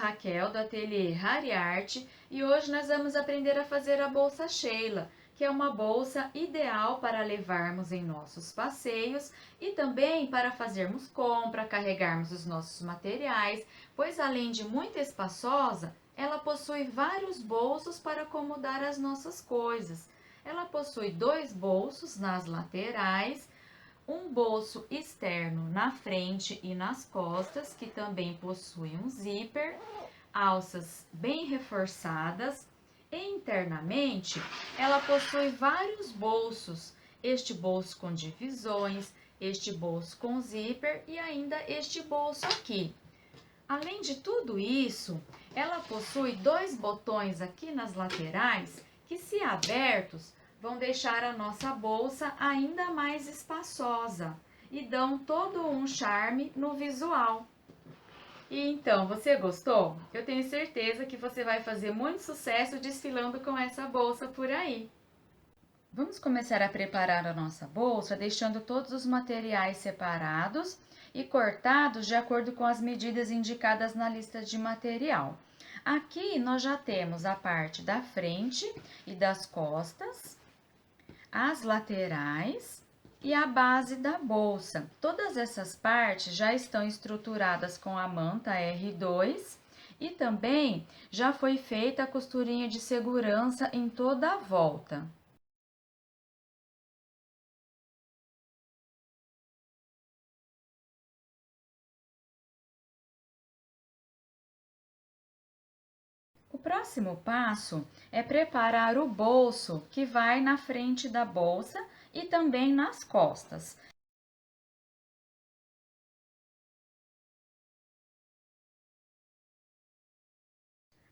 Raquel do ateliê Hariart e hoje nós vamos aprender a fazer a bolsa Sheila, que é uma bolsa ideal para levarmos em nossos passeios e também para fazermos compra, carregarmos os nossos materiais, pois além de muito espaçosa, ela possui vários bolsos para acomodar as nossas coisas. Ela possui 2 bolsos nas laterais, um bolso externo na frente e nas costas, que também possui um zíper, alças bem reforçadas, e internamente ela possui vários bolsos, este bolso com divisões, este bolso com zíper e ainda este bolso aqui. Além de tudo isso, ela possui 2 botões aqui nas laterais que, se abertos, vão deixar a nossa bolsa ainda mais espaçosa e dão todo um charme no visual. E então, você gostou? Eu tenho certeza que você vai fazer muito sucesso desfilando com essa bolsa por aí. Vamos começar a preparar a nossa bolsa deixando todos os materiais separados e cortados de acordo com as medidas indicadas na lista de material. Aqui nós já temos a parte da frente e das costas, as laterais e a base da bolsa. Todas essas partes já estão estruturadas com a manta R2 e também já foi feita a costurinha de segurança em toda a volta. O próximo passo é preparar o bolso que vai na frente da bolsa e também nas costas.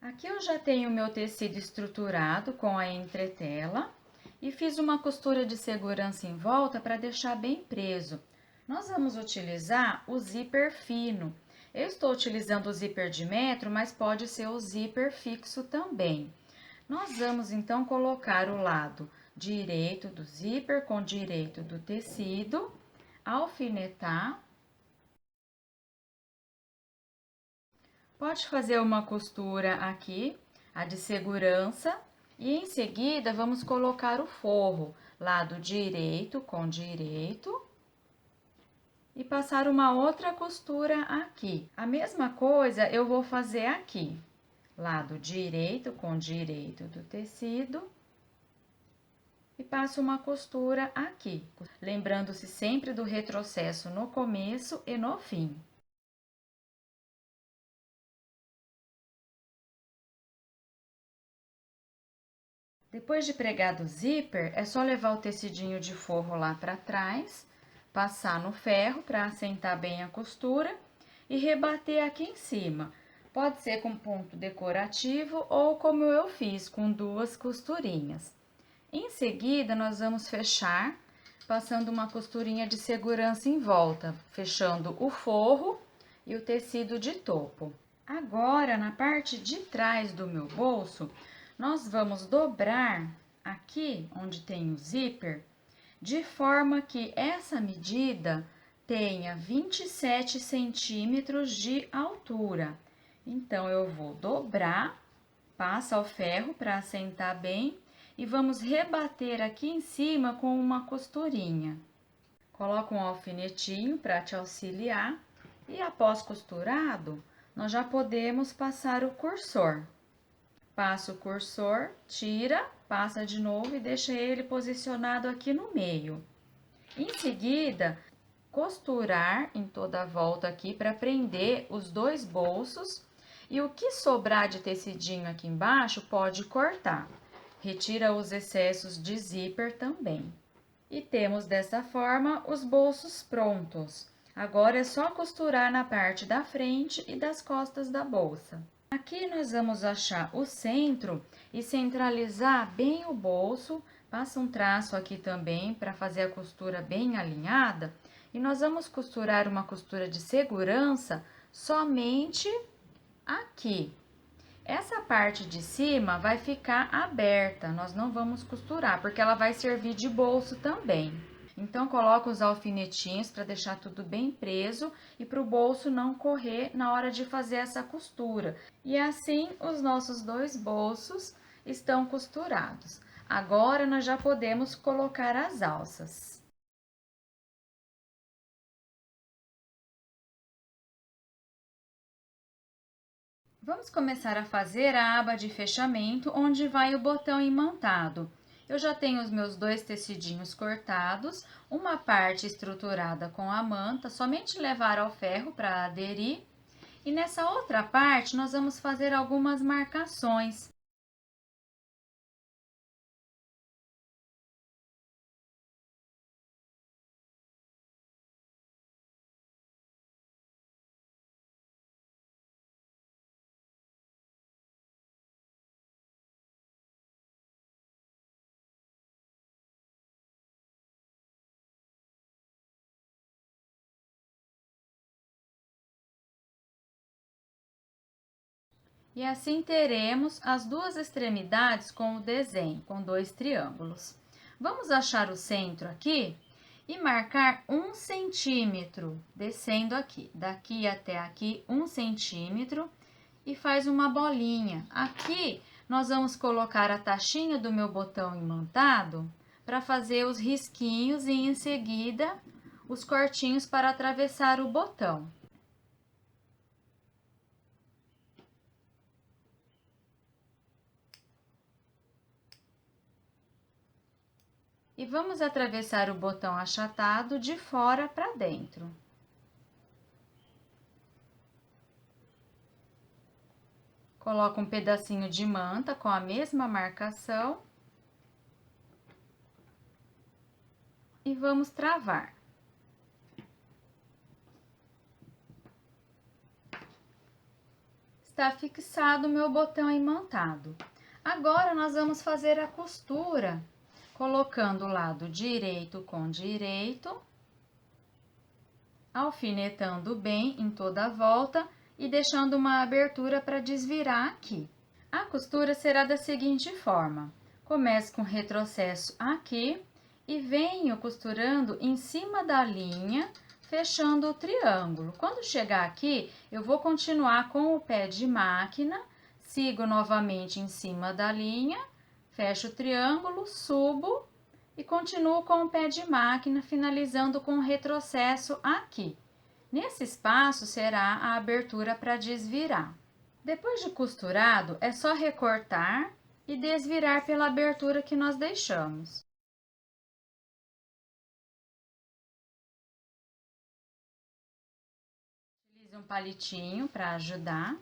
Aqui eu já tenho meu tecido estruturado com a entretela e fiz uma costura de segurança em volta para deixar bem preso. Nós vamos utilizar o zíper fino. Eu estou utilizando o zíper de metro, mas pode ser o zíper fixo também. Nós vamos então colocar o lado direito do zíper com direito do tecido, alfinetar. Pode fazer uma costura aqui, a de segurança, e em seguida vamos colocar o forro, lado direito com direito, e passar uma outra costura aqui. A mesma coisa eu vou fazer aqui, lado direito com direito do tecido, e passo uma costura aqui, lembrando-se sempre do retrocesso no começo e no fim. Depois de pregado o zíper, é só levar o tecidinho de forro lá para trás, passar no ferro para assentar bem a costura e rebater aqui em cima. Pode ser com ponto decorativo ou como eu fiz, com 2 costurinhas. Em seguida, nós vamos fechar, passando uma costurinha de segurança em volta, fechando o forro e o tecido de topo. Agora, na parte de trás do meu bolso, nós vamos dobrar aqui onde tem o zíper, de forma que essa medida tenha 27 centímetros de altura. Então, eu vou dobrar, passa o ferro para assentar bem e vamos rebater aqui em cima com uma costurinha. Coloca um alfinetinho para te auxiliar e após costurado, nós já podemos passar o cursor. Passa o cursor, tira, passa de novo e deixa ele posicionado aqui no meio. Em seguida, costurar em toda a volta aqui para prender os 2 bolsos e o que sobrar de tecidinho aqui embaixo pode cortar. Retira os excessos de zíper também. E temos dessa forma os bolsos prontos. Agora é só costurar na parte da frente e das costas da bolsa. Aqui nós vamos achar o centro e centralizar bem o bolso. Passa um traço aqui também para fazer a costura bem alinhada. E nós vamos costurar uma costura de segurança somente aqui. Essa parte de cima vai ficar aberta, nós não vamos costurar, porque ela vai servir de bolso também. Então, coloco os alfinetinhos para deixar tudo bem preso e para o bolso não correr na hora de fazer essa costura. E assim, os nossos dois bolsos estão costurados. Agora, nós já podemos colocar as alças. Vamos começar a fazer a aba de fechamento, onde vai o botão imantado. Eu já tenho os meus dois tecidinhos cortados, uma parte estruturada com a manta, somente levar ao ferro para aderir. E nessa outra parte, nós vamos fazer algumas marcações. E assim teremos as duas extremidades com o desenho, com dois triângulos. Vamos achar o centro aqui e marcar 1 centímetro, descendo aqui, daqui até aqui 1 centímetro e faz uma bolinha. Aqui nós vamos colocar a taxinha do meu botão imantado para fazer os risquinhos e em seguida os cortinhos para atravessar o botão. E vamos atravessar o botão achatado de fora para dentro. Coloco um pedacinho de manta com a mesma marcação. E vamos travar. Está fixado o meu botão imantado. Agora, nós vamos fazer a costura, colocando o lado direito com direito, alfinetando bem em toda a volta e deixando uma abertura para desvirar aqui. A costura será da seguinte forma: começo com retrocesso aqui e venho costurando em cima da linha, fechando o triângulo. Quando chegar aqui, eu vou continuar com o pé de máquina, sigo novamente em cima da linha, fecho o triângulo, subo e continuo com o pé de máquina, finalizando com o retrocesso aqui. Nesse espaço será a abertura para desvirar. Depois de costurado, é só recortar e desvirar pela abertura que nós deixamos. Utilize um palitinho para ajudar.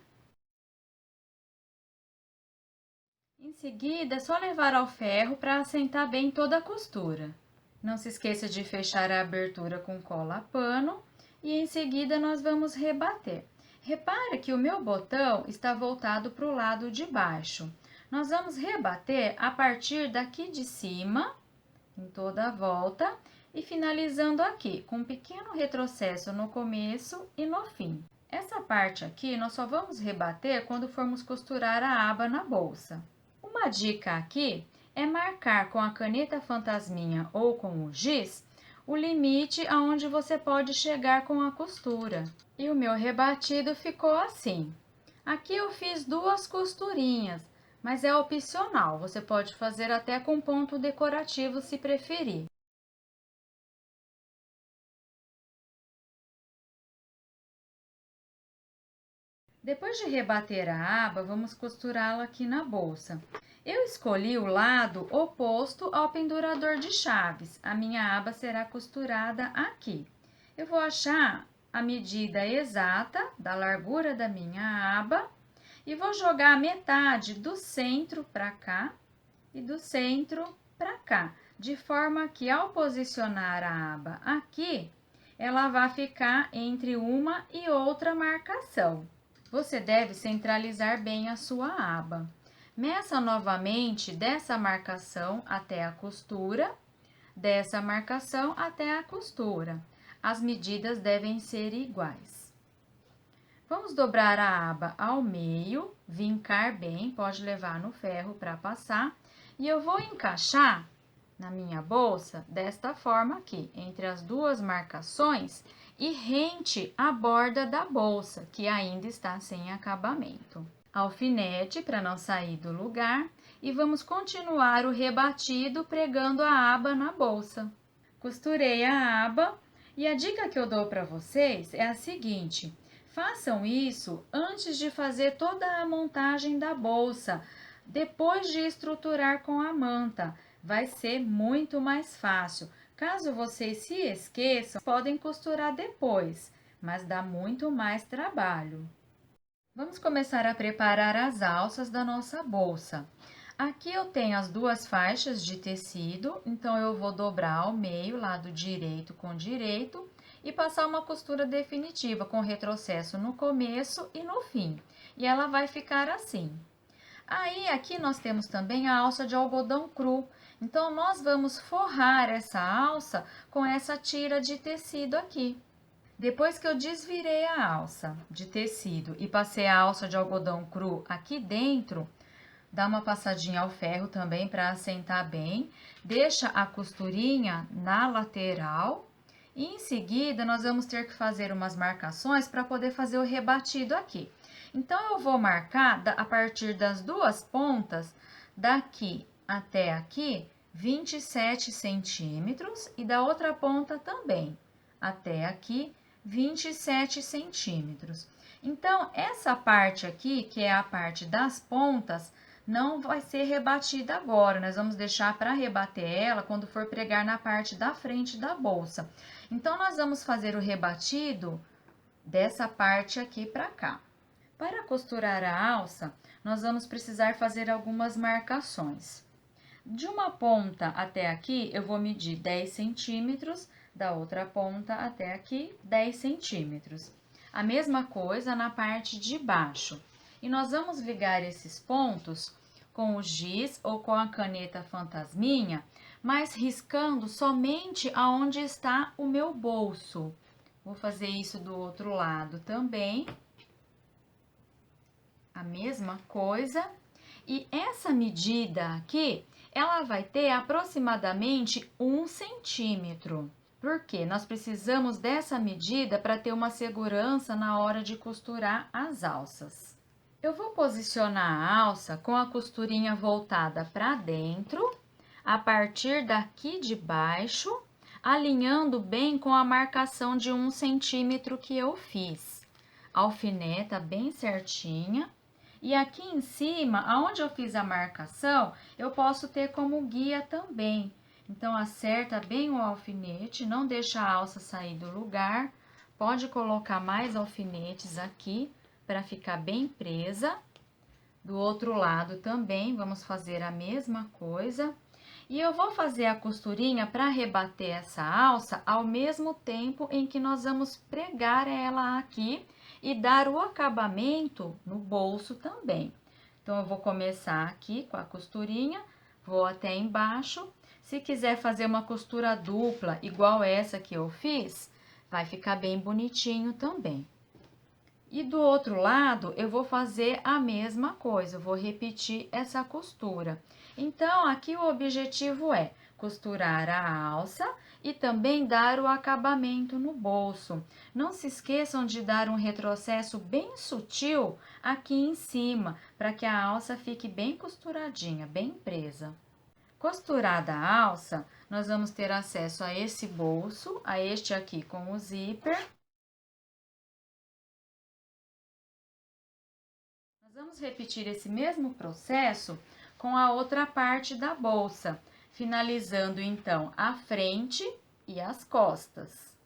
Em seguida, é só levar ao ferro para assentar bem toda a costura. Não se esqueça de fechar a abertura com cola pano e em seguida nós vamos rebater. Repare que o meu botão está voltado para o lado de baixo. Nós vamos rebater a partir daqui de cima, em toda a volta, e finalizando aqui, com um pequeno retrocesso no começo e no fim. Essa parte aqui nós só vamos rebater quando formos costurar a aba na bolsa. Uma dica aqui é marcar com a caneta fantasminha ou com o giz o limite aonde você pode chegar com a costura. E o meu rebatido ficou assim. Aqui eu fiz 2 costurinhas, mas é opcional, você pode fazer até com ponto decorativo se preferir. Depois de rebater a aba, vamos costurá-la aqui na bolsa. Eu escolhi o lado oposto ao pendurador de chaves. A minha aba será costurada aqui. Eu vou achar a medida exata da largura da minha aba e vou jogar a metade do centro para cá e do centro para cá, de forma que ao posicionar a aba aqui, ela vai ficar entre uma e outra marcação. Você deve centralizar bem a sua aba. Meça novamente dessa marcação até a costura, dessa marcação até a costura. As medidas devem ser iguais. Vamos dobrar a aba ao meio, vincar bem, pode levar no ferro para passar. E eu vou encaixar na minha bolsa desta forma aqui, entre as duas marcações e rente a borda da bolsa, que ainda está sem acabamento. Alfinete para não sair do lugar e vamos continuar o rebatido pregando a aba na bolsa. Costurei a aba e a dica que eu dou para vocês é a seguinte: façam isso antes de fazer toda a montagem da bolsa, depois de estruturar com a manta. Vai ser muito mais fácil. Caso vocês se esqueçam, podem costurar depois, mas dá muito mais trabalho. Vamos começar a preparar as alças da nossa bolsa. Aqui eu tenho as duas faixas de tecido, então eu vou dobrar ao meio, lado direito com direito, e passar uma costura definitiva com retrocesso no começo e no fim. E ela vai ficar assim. Aí, aqui nós temos também a alça de algodão cru. Então, nós vamos forrar essa alça com essa tira de tecido aqui. Depois que eu desvirei a alça de tecido e passei a alça de algodão cru aqui dentro, dá uma passadinha ao ferro também para assentar bem. Deixa a costurinha na lateral. E em seguida, nós vamos ter que fazer umas marcações para poder fazer o rebatido aqui. Então, eu vou marcar a partir das duas pontas, daqui até aqui, 27 centímetros e da outra ponta também, até aqui, 27 centímetros. Então, essa parte aqui, que é a parte das pontas, não vai ser rebatida agora, nós vamos deixar para rebater ela quando for pregar na parte da frente da bolsa. Então, nós vamos fazer o rebatido dessa parte aqui para cá. Para costurar a alça, nós vamos precisar fazer algumas marcações. De uma ponta até aqui, eu vou medir 10 centímetros, da outra ponta até aqui, 10 centímetros. A mesma coisa na parte de baixo. E nós vamos ligar esses pontos com o giz ou com a caneta fantasminha, mas riscando somente aonde está o meu bolso. Vou fazer isso do outro lado também. A mesma coisa. E essa medida aqui, ela vai ter aproximadamente 1 centímetro. Porque nós precisamos dessa medida para ter uma segurança na hora de costurar as alças. Eu vou posicionar a alça com a costurinha voltada para dentro, a partir daqui de baixo, alinhando bem com a marcação de 1 centímetro que eu fiz. Alfineta bem certinha. E aqui em cima, aonde eu fiz a marcação, eu posso ter como guia também. Então, acerta bem o alfinete, não deixa a alça sair do lugar. Pode colocar mais alfinetes aqui para ficar bem presa. Do outro lado também, vamos fazer a mesma coisa. E eu vou fazer a costurinha para rebater essa alça ao mesmo tempo em que nós vamos pregar ela aqui e dar o acabamento no bolso também. Então, eu vou começar aqui com a costurinha, vou até embaixo. Se quiser fazer uma costura dupla, igual essa que eu fiz, vai ficar bem bonitinho também. E do outro lado, eu vou fazer a mesma coisa, eu vou repetir essa costura. Então, aqui o objetivo é costurar a alça e também dar o acabamento no bolso. Não se esqueçam de dar um retrocesso bem sutil aqui em cima, para que a alça fique bem costuradinha, bem presa. Costurada a alça, nós vamos ter acesso a esse bolso, a este aqui com o zíper. Nós vamos repetir esse mesmo processo com a outra parte da bolsa, finalizando então a frente e as costas.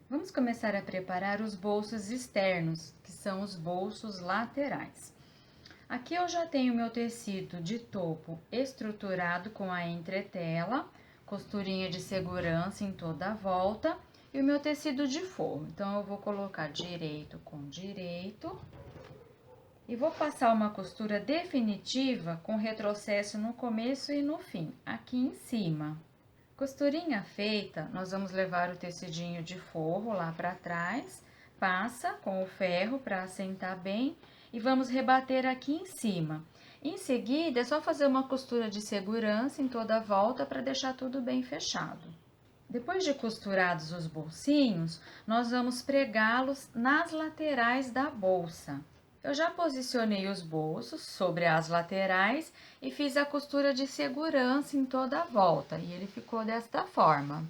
Vamos começar a preparar os bolsos externos, que são os bolsos laterais. Aqui eu já tenho meu tecido de topo estruturado com a entretela, costurinha de segurança em toda a volta e o meu tecido de forro. Então, eu vou colocar direito com direito e vou passar uma costura definitiva com retrocesso no começo e no fim, aqui em cima. Costurinha feita, nós vamos levar o tecidinho de forro lá para trás, passa com o ferro para assentar bem e vamos rebater aqui em cima. Em seguida, é só fazer uma costura de segurança em toda a volta para deixar tudo bem fechado. Depois de costurados os bolsinhos, nós vamos pregá-los nas laterais da bolsa. Eu já posicionei os bolsos sobre as laterais e fiz a costura de segurança em toda a volta, e ele ficou desta forma.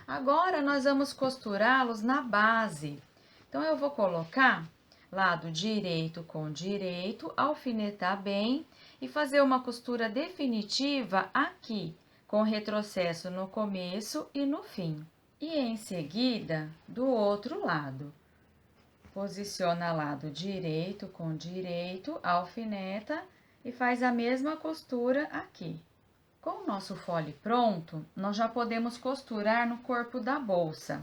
Agora, nós vamos costurá-los na base. Então, eu vou colocar lado direito com direito, alfinetar bem e fazer uma costura definitiva aqui, com retrocesso no começo e no fim. E em seguida, do outro lado. Posiciona lado direito com direito, alfineta e faz a mesma costura aqui. Com o nosso fole pronto, nós já podemos costurar no corpo da bolsa.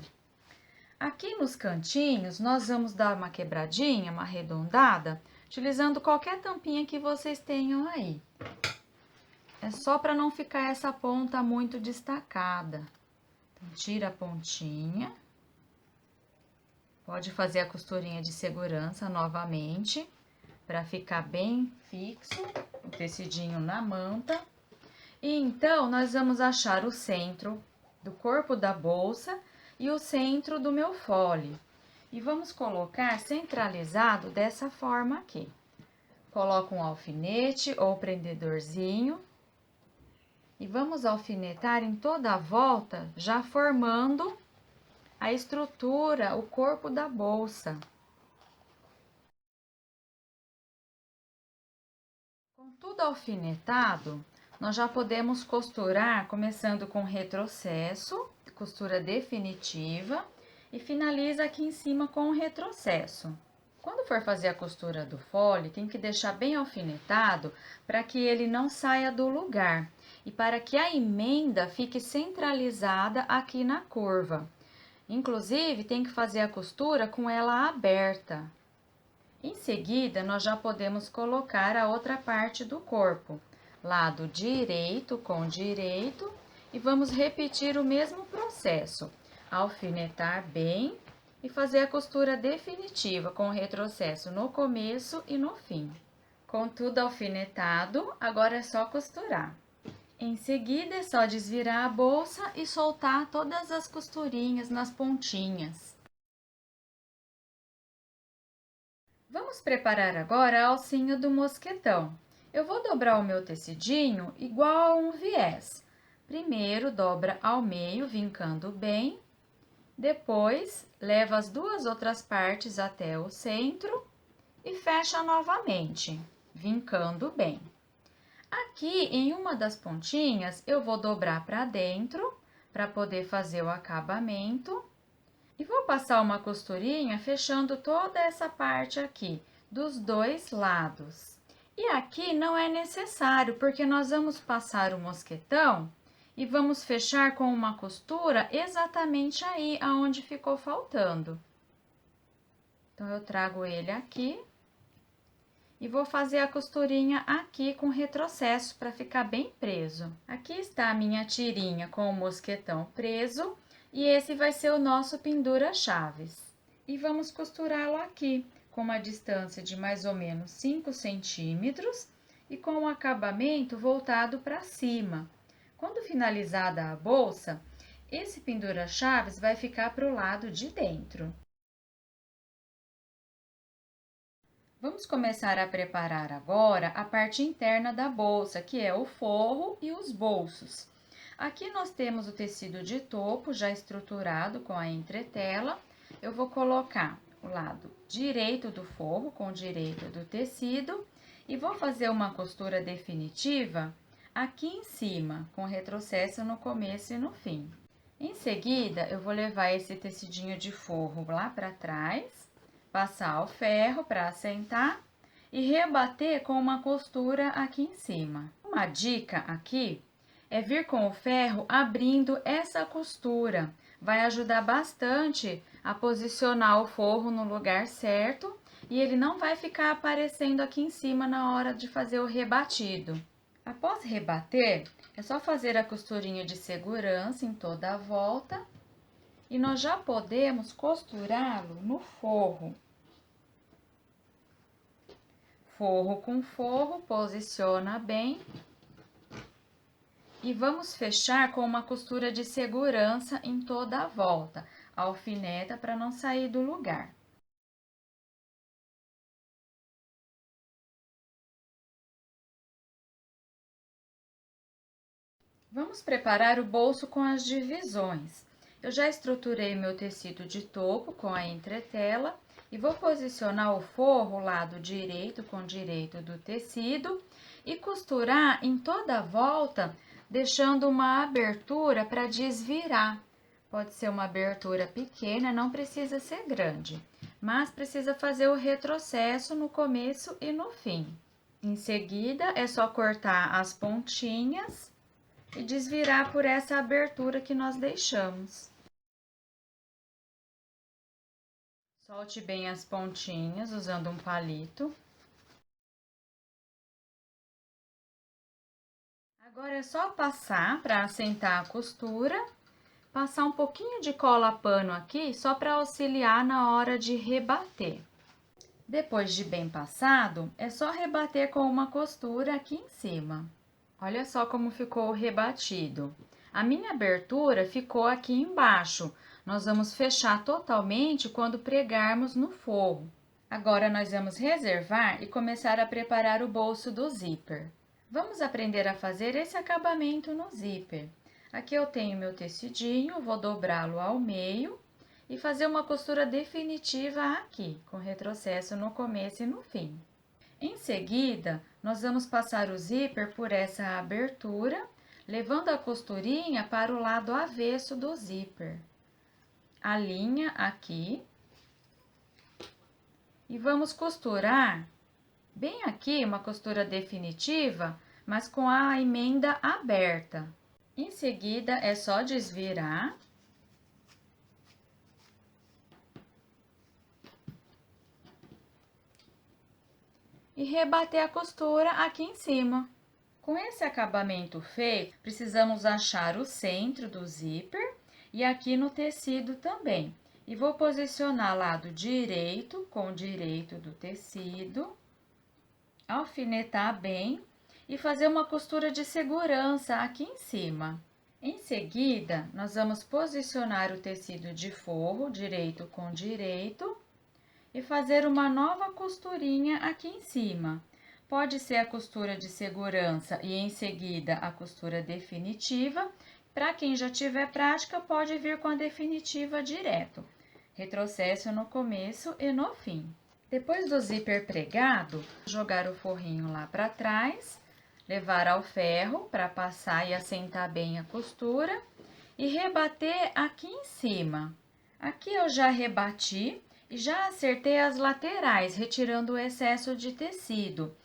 Aqui nos cantinhos, nós vamos dar uma quebradinha, uma arredondada, utilizando qualquer tampinha que vocês tenham aí. É só para não ficar essa ponta muito destacada. Então, tira a pontinha. Pode fazer a costurinha de segurança novamente, para ficar bem fixo o tecidinho na manta. E então, nós vamos achar o centro do corpo da bolsa e o centro do meu fole. E vamos colocar centralizado dessa forma aqui. Coloco um alfinete ou prendedorzinho. E vamos alfinetar em toda a volta, já formando a estrutura, o corpo da bolsa. Com tudo alfinetado, nós já podemos costurar, começando com retrocesso, costura definitiva, e finaliza aqui em cima com o retrocesso. Quando for fazer a costura do fole, tem que deixar bem alfinetado para que ele não saia do lugar e para que a emenda fique centralizada aqui na curva. Inclusive, tem que fazer a costura com ela aberta. Em seguida, nós já podemos colocar a outra parte do corpo, lado direito com direito, e vamos repetir o mesmo processo, alfinetar bem e fazer a costura definitiva com retrocesso no começo e no fim. Com tudo alfinetado, agora é só costurar. Em seguida, é só desvirar a bolsa e soltar todas as costurinhas nas pontinhas. Vamos preparar agora a alcinha do mosquetão. Eu vou dobrar o meu tecidinho igual a um viés. Primeiro, dobra ao meio, vincando bem. Depois, leva as duas outras partes até o centro e fecha novamente, vincando bem. Aqui, em uma das pontinhas, eu vou dobrar para dentro, para poder fazer o acabamento. E vou passar uma costurinha fechando toda essa parte aqui, dos dois lados. E aqui não é necessário, porque nós vamos passar o mosquetão e vamos fechar com uma costura exatamente aí, aonde ficou faltando. Então, eu trago ele aqui. E vou fazer a costurinha aqui com retrocesso para ficar bem preso. Aqui está a minha tirinha com o mosquetão preso e esse vai ser o nosso pendura-chaves. E vamos costurá-lo aqui com uma distância de mais ou menos 5 centímetros e com o acabamento voltado para cima. Quando finalizada a bolsa, esse pendura-chaves vai ficar para o lado de dentro. Vamos começar a preparar agora a parte interna da bolsa, que é o forro e os bolsos. Aqui nós temos o tecido de topo já estruturado com a entretela. Eu vou colocar o lado direito do forro com o direito do tecido e vou fazer uma costura definitiva aqui em cima, com retrocesso no começo e no fim. Em seguida, eu vou levar esse tecidinho de forro lá para trás, passar o ferro para assentar e rebater com uma costura aqui em cima. Uma dica aqui é vir com o ferro abrindo essa costura. Vai ajudar bastante a posicionar o forro no lugar certo e ele não vai ficar aparecendo aqui em cima na hora de fazer o rebatido. Após rebater, É só fazer a costurinha de segurança em toda a volta e nós já podemos costurá-lo no forro. Forro com forro, posiciona bem. E vamos fechar com uma costura de segurança em toda a volta. Alfineta para não sair do lugar. Vamos preparar o bolso com as divisões. Eu já estruturei meu tecido de topo com a entretela e vou posicionar o forro lado direito com direito do tecido e costurar em toda a volta, deixando uma abertura para desvirar. Pode ser uma abertura pequena, não precisa ser grande, mas precisa fazer o retrocesso no começo e no fim. Em seguida, é só cortar as pontinhas e desvirar por essa abertura que nós deixamos. Solte bem as pontinhas usando um palito. Agora é só passar para assentar a costura, passar um pouquinho de cola pano aqui só para auxiliar na hora de rebater. Depois de bem passado, é só rebater com uma costura aqui em cima. Olha só como ficou o rebatido. A minha abertura ficou aqui embaixo. Nós vamos fechar totalmente quando pregarmos no forro. Agora, nós vamos reservar e começar a preparar o bolso do zíper. Vamos aprender a fazer esse acabamento no zíper. Aqui eu tenho meu tecidinho, vou dobrá-lo ao meio e fazer uma costura definitiva aqui, com retrocesso no começo e no fim. Em seguida, nós vamos passar o zíper por essa abertura, levando a costurinha para o lado avesso do zíper. Alinha aqui e vamos costurar bem aqui, uma costura definitiva, mas com a emenda aberta. Em seguida, é só desvirar. E rebater a costura aqui em cima. Com esse acabamento feito, precisamos achar o centro do zíper e aqui no tecido também. E vou posicionar lado direito com direito do tecido, alfinetar bem e fazer uma costura de segurança aqui em cima. Em seguida, nós vamos posicionar o tecido de forro direito com direito e fazer uma nova costurinha aqui em cima. Pode ser a costura de segurança e em seguida a costura definitiva. Para quem já tiver prática, pode vir com a definitiva direto. Retrocesso no começo e no fim. Depois do zíper pregado, jogar o forrinho lá para trás, levar ao ferro para passar e assentar bem a costura e rebater aqui em cima. Aqui eu já rebati e já acertei as laterais, retirando o excesso de tecido.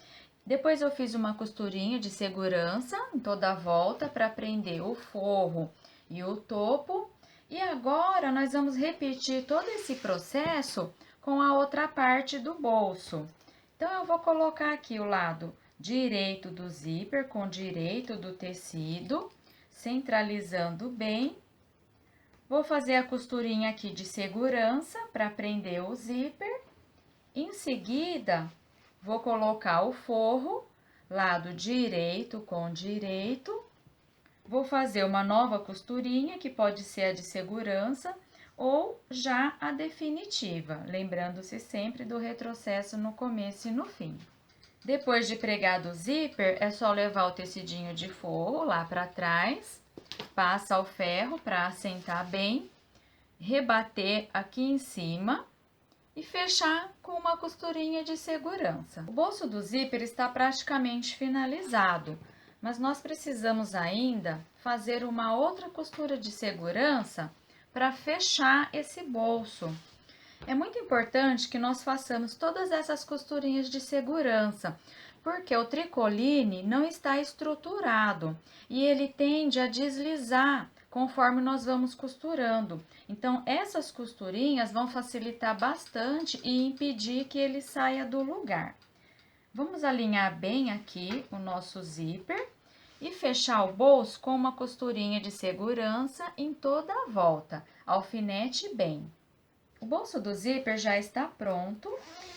Depois eu fiz uma costurinha de segurança em toda a volta para prender o forro e o topo. E agora nós vamos repetir todo esse processo com a outra parte do bolso. Então, eu vou colocar aqui o lado direito do zíper com direito do tecido, centralizando bem. Vou fazer a costurinha aqui de segurança para prender o zíper. Em seguida, vou colocar o forro, lado direito com direito. Vou fazer uma nova costurinha, que pode ser a de segurança ou já a definitiva, lembrando-se sempre do retrocesso no começo e no fim. Depois de pregado o zíper, é só levar o tecidinho de forro lá para trás, passa o ferro para assentar bem, rebater aqui em cima e fechar com uma costurinha de segurança. O bolso do zíper está praticamente finalizado, mas nós precisamos ainda fazer uma outra costura de segurança para fechar esse bolso. É muito importante que nós façamos todas essas costurinhas de segurança, porque o tricoline não está estruturado e ele tende a deslizar conforme nós vamos costurando. Então, essas costurinhas vão facilitar bastante e impedir que ele saia do lugar. Vamos alinhar bem aqui o nosso zíper e fechar o bolso com uma costurinha de segurança em toda a volta, alfinete bem. O bolso do zíper já está pronto,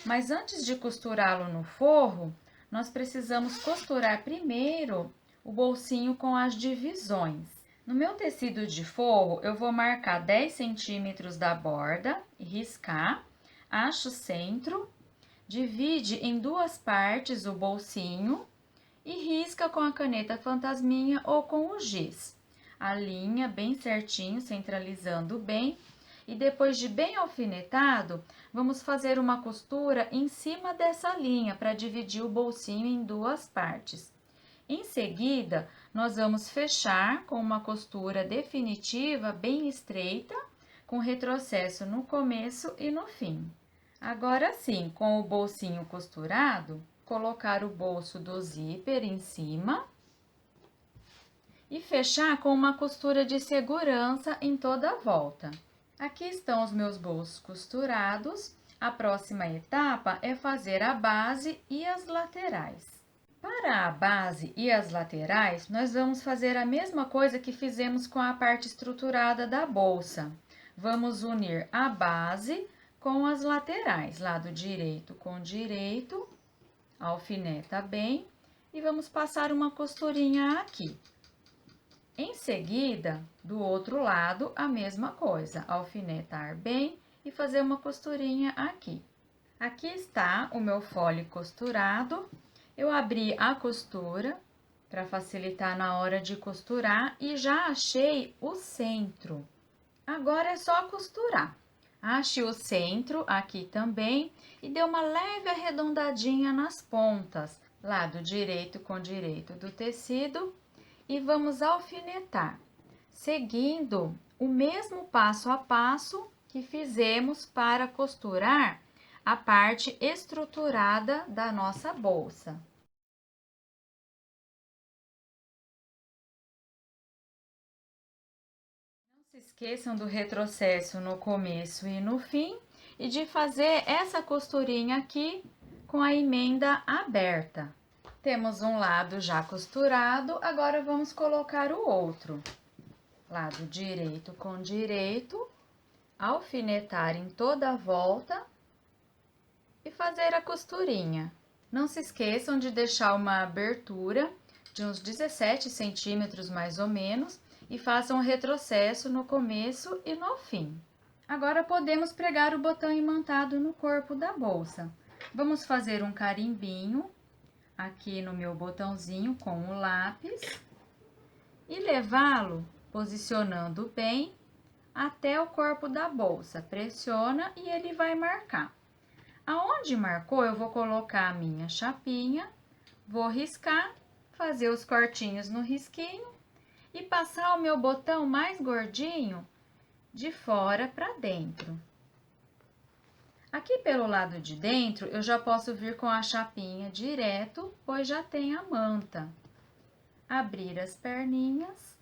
mas antes de costurá-lo no forro, nós precisamos costurar primeiro o bolsinho com as divisões. No meu tecido de forro, eu vou marcar 10 centímetros da borda e riscar, acho o centro, divide em duas partes o bolsinho e risca com a caneta fantasminha ou com o giz. Alinha bem certinho, centralizando bem. E depois de bem alfinetado, vamos fazer uma costura em cima dessa linha para dividir o bolsinho em duas partes. Em seguida, nós vamos fechar com uma costura definitiva bem estreita, com retrocesso no começo e no fim. Agora sim, com o bolsinho costurado, colocar o bolso do zíper em cima e fechar com uma costura de segurança em toda a volta. Aqui estão os meus bolsos costurados. A próxima etapa é fazer a base e as laterais. Para a base e as laterais, nós vamos fazer a mesma coisa que fizemos com a parte estruturada da bolsa. Vamos unir a base com as laterais, lado direito com direito, alfineta bem e vamos passar uma costurinha aqui. Em seguida, do outro lado, a mesma coisa, alfinetar bem e fazer uma costurinha aqui. Aqui está o meu fole costurado. Eu abri a costura para facilitar na hora de costurar e já achei o centro. Agora é só costurar. Ache o centro aqui também e dê uma leve arredondadinha nas pontas, lado direito com direito do tecido. E vamos alfinetar, seguindo o mesmo passo a passo que fizemos para costurar a parte estruturada da nossa bolsa. Não se esqueçam do retrocesso no começo e no fim e de fazer essa costurinha aqui com a emenda aberta. Temos um lado já costurado, agora vamos colocar o outro. Lado direito com direito, alfinetar em toda a volta e fazer a costurinha. Não se esqueçam de deixar uma abertura de uns 17 centímetros mais ou menos e façam um retrocesso no começo e no fim. Agora podemos pregar o botão imantado no corpo da bolsa. Vamos fazer um carimbinho aqui no meu botãozinho com o lápis e levá-lo posicionando bem até o corpo da bolsa. Pressiona e ele vai marcar. Aonde marcou, eu vou colocar a minha chapinha, vou riscar, fazer os cortinhos no risquinho e passar o meu botão mais gordinho de fora para dentro. Aqui pelo lado de dentro, eu já posso vir com a chapinha direto, pois já tem a manta. Abrir as perninhas.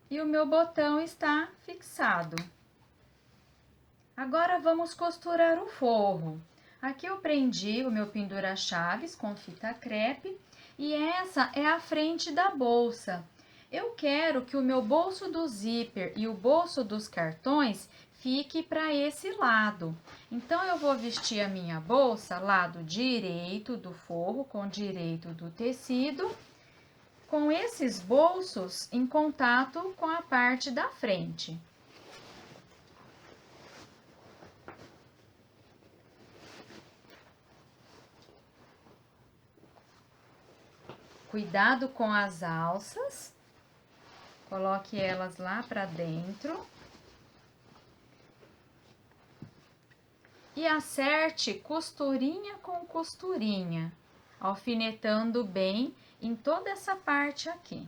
E o meu botão está fixado. Agora, vamos costurar o forro. Aqui eu prendi o meu pendura-chaves com fita crepe e essa é a frente da bolsa. Eu quero que o meu bolso do zíper e o bolso dos cartões fique para esse lado. Então, eu vou vestir a minha bolsa lado direito do forro com direito do tecido, com esses bolsos em contato com a parte da frente. Cuidado com as alças, coloque elas lá para dentro. E acerte costurinha com costurinha, alfinetando bem em toda essa parte aqui.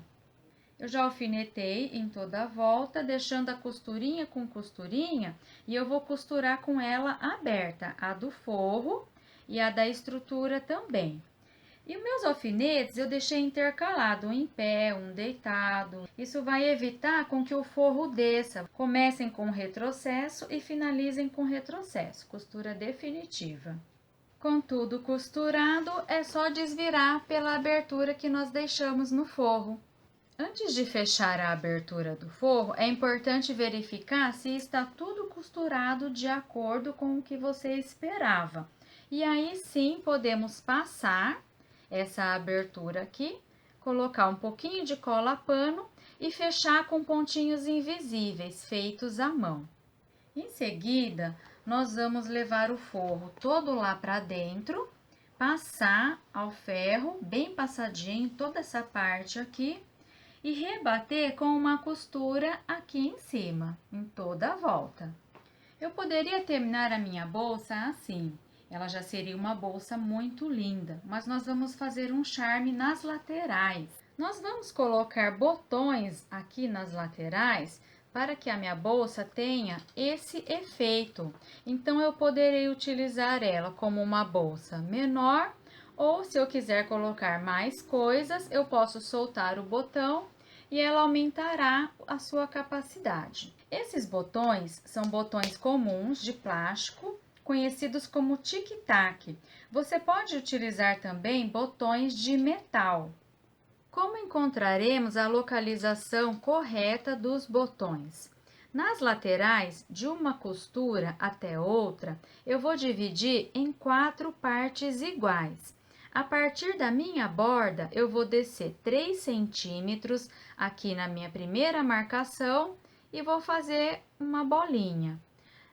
Eu já alfinetei em toda a volta, deixando a costurinha com costurinha, e eu vou costurar com ela aberta, a do forro e a da estrutura também. E os meus alfinetes eu deixei intercalado, um em pé, um deitado. Isso vai evitar com que o forro desça. Comecem com retrocesso e finalizem com retrocesso, costura definitiva. Com tudo costurado, é só desvirar pela abertura que nós deixamos no forro. Antes de fechar a abertura do forro, é importante verificar se está tudo costurado de acordo com o que você esperava. E aí sim podemos passar essa abertura aqui, colocar um pouquinho de cola pano e fechar com pontinhos invisíveis feitos à mão. Em seguida, nós vamos levar o forro todo lá para dentro, passar ao ferro bem passadinho toda essa parte aqui e rebater com uma costura aqui em cima, em toda a volta. Eu poderia terminar a minha bolsa assim, ela já seria uma bolsa muito linda, mas nós vamos fazer um charme nas laterais. Nós vamos colocar botões aqui nas laterais para que a minha bolsa tenha esse efeito. Então, eu poderei utilizar ela como uma bolsa menor, ou se eu quiser colocar mais coisas, eu posso soltar o botão e ela aumentará a sua capacidade. Esses botões são botões comuns de plástico, conhecidos como tic-tac. Você pode utilizar também botões de metal. Como encontraremos a localização correta dos botões? Nas laterais, de uma costura até outra, eu vou dividir em 4 partes iguais. A partir da minha borda, eu vou descer 3 centímetros aqui na minha primeira marcação e vou fazer uma bolinha.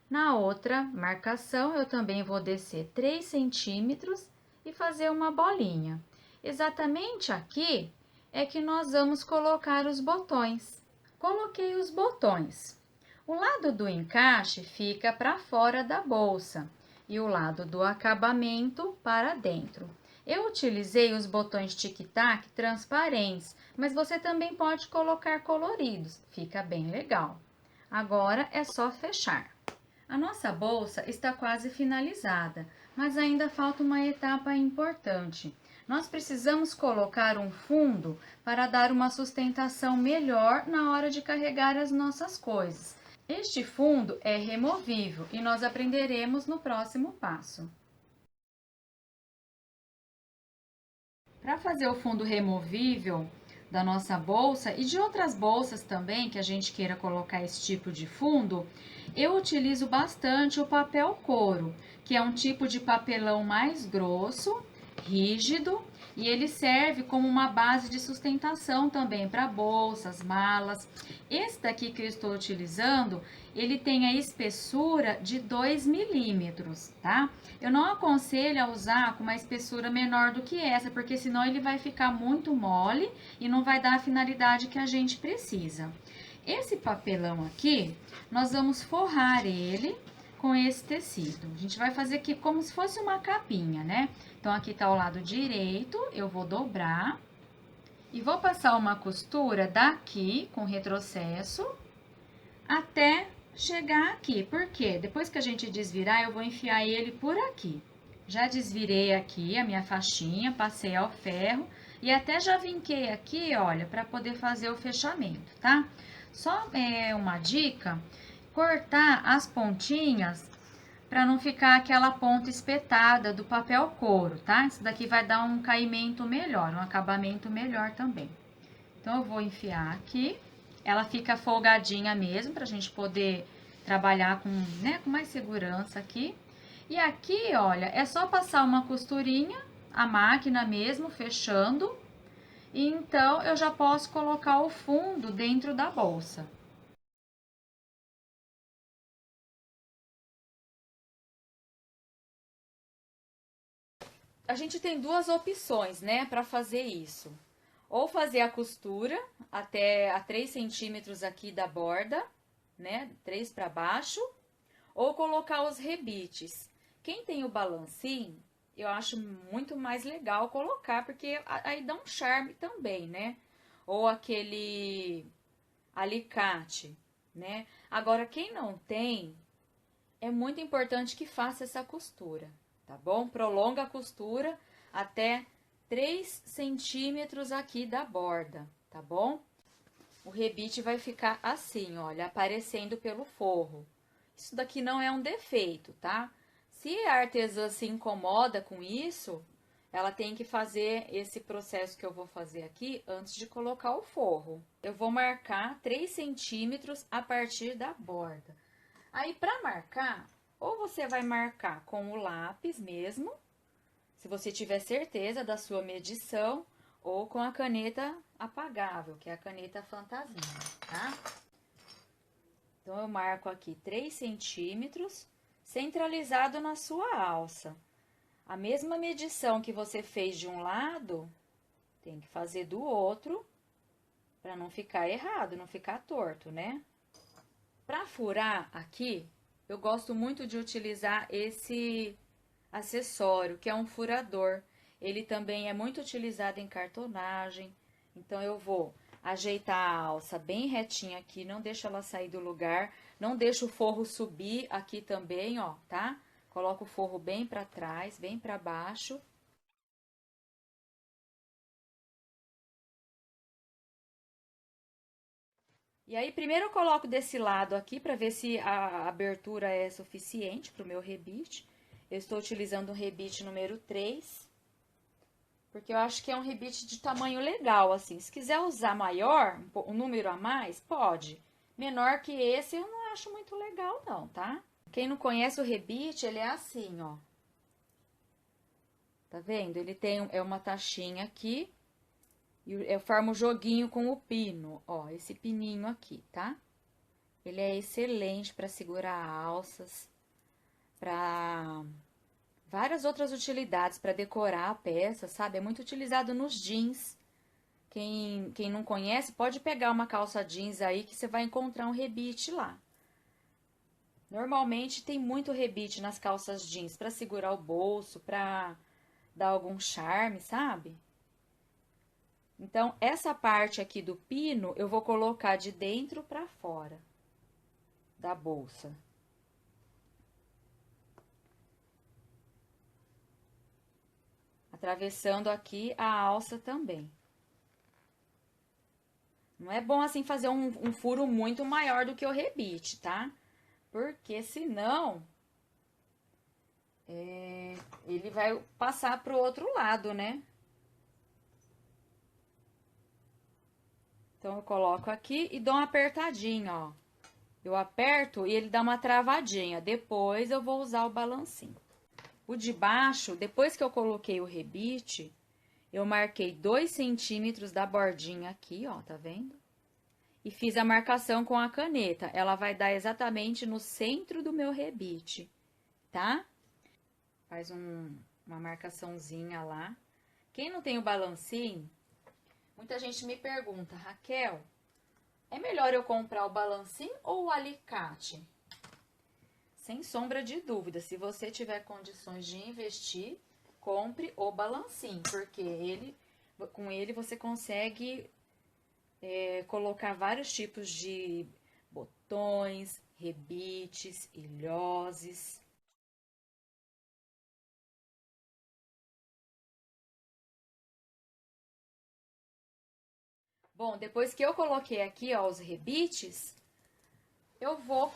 Na outra marcação, eu também vou descer 3 centímetros e fazer uma bolinha. Exatamente aqui é que nós vamos colocar os botões. Coloquei os botões. O lado do encaixe fica para fora da bolsa e o lado do acabamento para dentro. Eu utilizei os botões tic-tac transparentes, mas você também pode colocar coloridos, fica bem legal. Agora é só fechar. A nossa bolsa está quase finalizada, mas ainda falta uma etapa importante. Nós precisamos colocar um fundo para dar uma sustentação melhor na hora de carregar as nossas coisas. Este fundo é removível e nós aprenderemos no próximo passo. Para fazer o fundo removível da nossa bolsa e de outras bolsas também que a gente queira colocar esse tipo de fundo, eu utilizo bastante o papel couro, que é um tipo de papelão mais grosso, rígido, e ele serve como uma base de sustentação também para bolsas, malas. Esse daqui que eu estou utilizando, ele tem a espessura de 2 milímetros, tá? Eu não aconselho a usar com uma espessura menor do que essa, porque senão ele vai ficar muito mole e não vai dar a finalidade que a gente precisa. Esse papelão aqui, nós vamos forrar ele com esse tecido. A gente vai fazer aqui como se fosse uma capinha, né? Então, aqui tá o lado direito, eu vou dobrar e vou passar uma costura daqui com retrocesso até chegar aqui. Por quê? Depois que a gente desvirar, eu vou enfiar ele por aqui. Já desvirei aqui a minha faixinha, passei ao ferro e até já vinquei aqui, olha, para poder fazer o fechamento, tá? Só uma dica, cortar as pontinhas para não ficar aquela ponta espetada do papel couro, tá? Isso daqui vai dar um caimento melhor, um acabamento melhor também. Então, eu vou enfiar aqui, ela fica folgadinha mesmo, pra gente poder trabalhar com, né, com mais segurança aqui. E aqui, olha, é só passar uma costurinha, a máquina mesmo, fechando. E então, eu já posso colocar o fundo dentro da bolsa. A gente tem duas opções, né, para fazer isso. Ou fazer a costura até a 3 centímetros aqui da borda, né, 3 para baixo, ou colocar os rebites. Quem tem o balancim, eu acho muito mais legal colocar, porque aí dá um charme também, né? Ou aquele alicate, né? Agora, quem não tem, é muito importante que faça essa costura, tá bom? Prolonga a costura até 3 centímetros aqui da borda, tá bom? O rebite vai ficar assim, olha, aparecendo pelo forro. Isso daqui não é um defeito, tá? Se a artesã se incomoda com isso, ela tem que fazer esse processo que eu vou fazer aqui antes de colocar o forro. Eu vou marcar 3 centímetros a partir da borda. Aí, para marcar, ou você vai marcar com o lápis mesmo, se você tiver certeza da sua medição, ou com a caneta apagável, que é a caneta fantasminha, tá? Então, eu marco aqui 3 centímetros, centralizado na sua alça. A mesma medição que você fez de um lado, tem que fazer do outro, para não ficar errado, não ficar torto, né? Para furar aqui, eu gosto muito de utilizar esse acessório, que é um furador. Ele também é muito utilizado em cartonagem. Então, eu vou ajeitar a alça bem retinha aqui, não deixo ela sair do lugar, não deixo o forro subir aqui também, ó, tá? Coloco o forro bem para trás, bem para baixo. E aí, primeiro eu coloco desse lado aqui para ver se a abertura é suficiente para o meu rebite. Eu estou utilizando o rebite número 3, porque eu acho que é um rebite de tamanho legal, assim. Se quiser usar maior, um número a mais, pode. Menor que esse eu não acho muito legal não, tá? Quem não conhece o rebite, ele é assim, ó. Tá vendo? Ele tem uma taxinha aqui. E eu formo o joguinho com o pino, ó, esse pininho aqui, tá? Ele é excelente para segurar alças, para várias outras utilidades, para decorar a peça, sabe? É muito utilizado nos jeans. Quem não conhece, pode pegar uma calça jeans aí que você vai encontrar um rebite lá. Normalmente tem muito rebite nas calças jeans para segurar o bolso, para dar algum charme, sabe? Então, essa parte aqui do pino, eu vou colocar de dentro para fora da bolsa. Atravessando aqui a alça também. Não é bom assim fazer um furo muito maior do que o rebite, tá? Porque senão ele vai passar pro outro lado, né? Então, eu coloco aqui e dou uma apertadinha, ó. Eu aperto e ele dá uma travadinha. Depois, eu vou usar o balancinho. O de baixo, depois que eu coloquei o rebite, eu marquei 2 centímetros da bordinha aqui, ó, tá vendo? E fiz a marcação com a caneta. Ela vai dar exatamente no centro do meu rebite, tá? Faz uma marcaçãozinha lá. Quem não tem o balancinho, muita gente me pergunta, Raquel, é melhor eu comprar o balancinho ou o alicate? Sem sombra de dúvida, se você tiver condições de investir, compre o balancinho, porque com ele você consegue colocar vários tipos de botões, rebites, ilhoses. Bom, depois que eu coloquei aqui, ó, os rebites, eu vou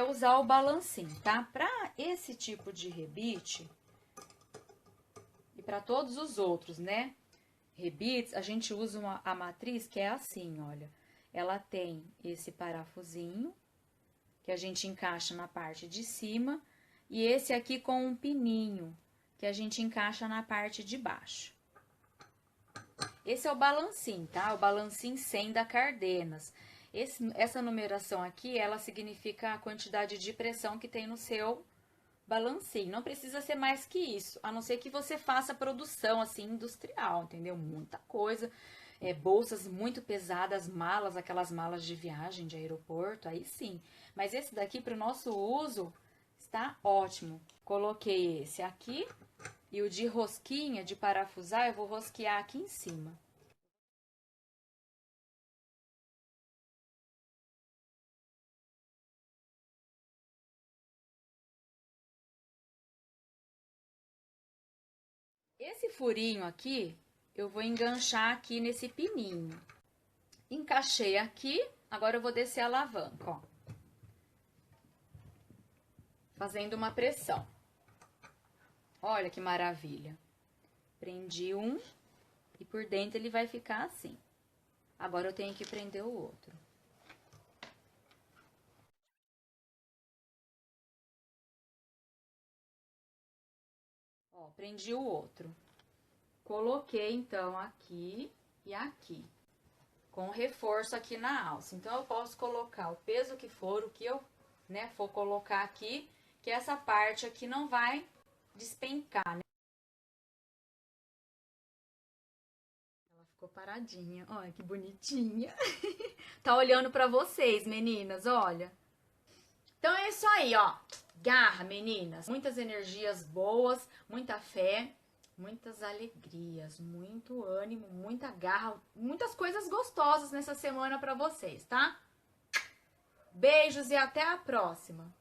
usar o balancinho, tá? Para esse tipo de rebite e para todos os outros, né? Rebites, a gente usa a matriz que é assim, olha. Ela tem esse parafusinho que a gente encaixa na parte de cima e esse aqui com um pininho que a gente encaixa na parte de baixo. Esse é o balancinho, tá? O balancinho 100 da Cardenas. Essa numeração aqui, ela significa a quantidade de pressão que tem no seu balancinho. Não precisa ser mais que isso, a não ser que você faça produção, assim, industrial, entendeu? Muita coisa. Bolsas muito pesadas, malas, aquelas malas de viagem de aeroporto, aí sim. Mas esse daqui, para o nosso uso, está ótimo. Coloquei esse aqui e o de rosquinha, de parafusar, eu vou rosquear aqui em cima. Esse furinho aqui, eu vou enganchar aqui nesse pininho. Encaixei aqui, agora eu vou descer a alavanca, ó. Fazendo uma pressão. Olha que maravilha. Prendi um e por dentro ele vai ficar assim. Agora eu tenho que prender o outro. Ó, prendi o outro. Coloquei então aqui e aqui, com reforço aqui na alça. Então eu posso colocar o peso que for, o que eu, né, for colocar aqui, que essa parte aqui não vai despencar, né? Ela ficou paradinha. Olha que bonitinha. Tá olhando pra vocês, meninas, olha. Então é isso aí, ó. Garra, meninas. Muitas energias boas, muita fé, muitas alegrias, muito ânimo, muita garra, muitas coisas gostosas nessa semana pra vocês, tá? Beijos e até a próxima.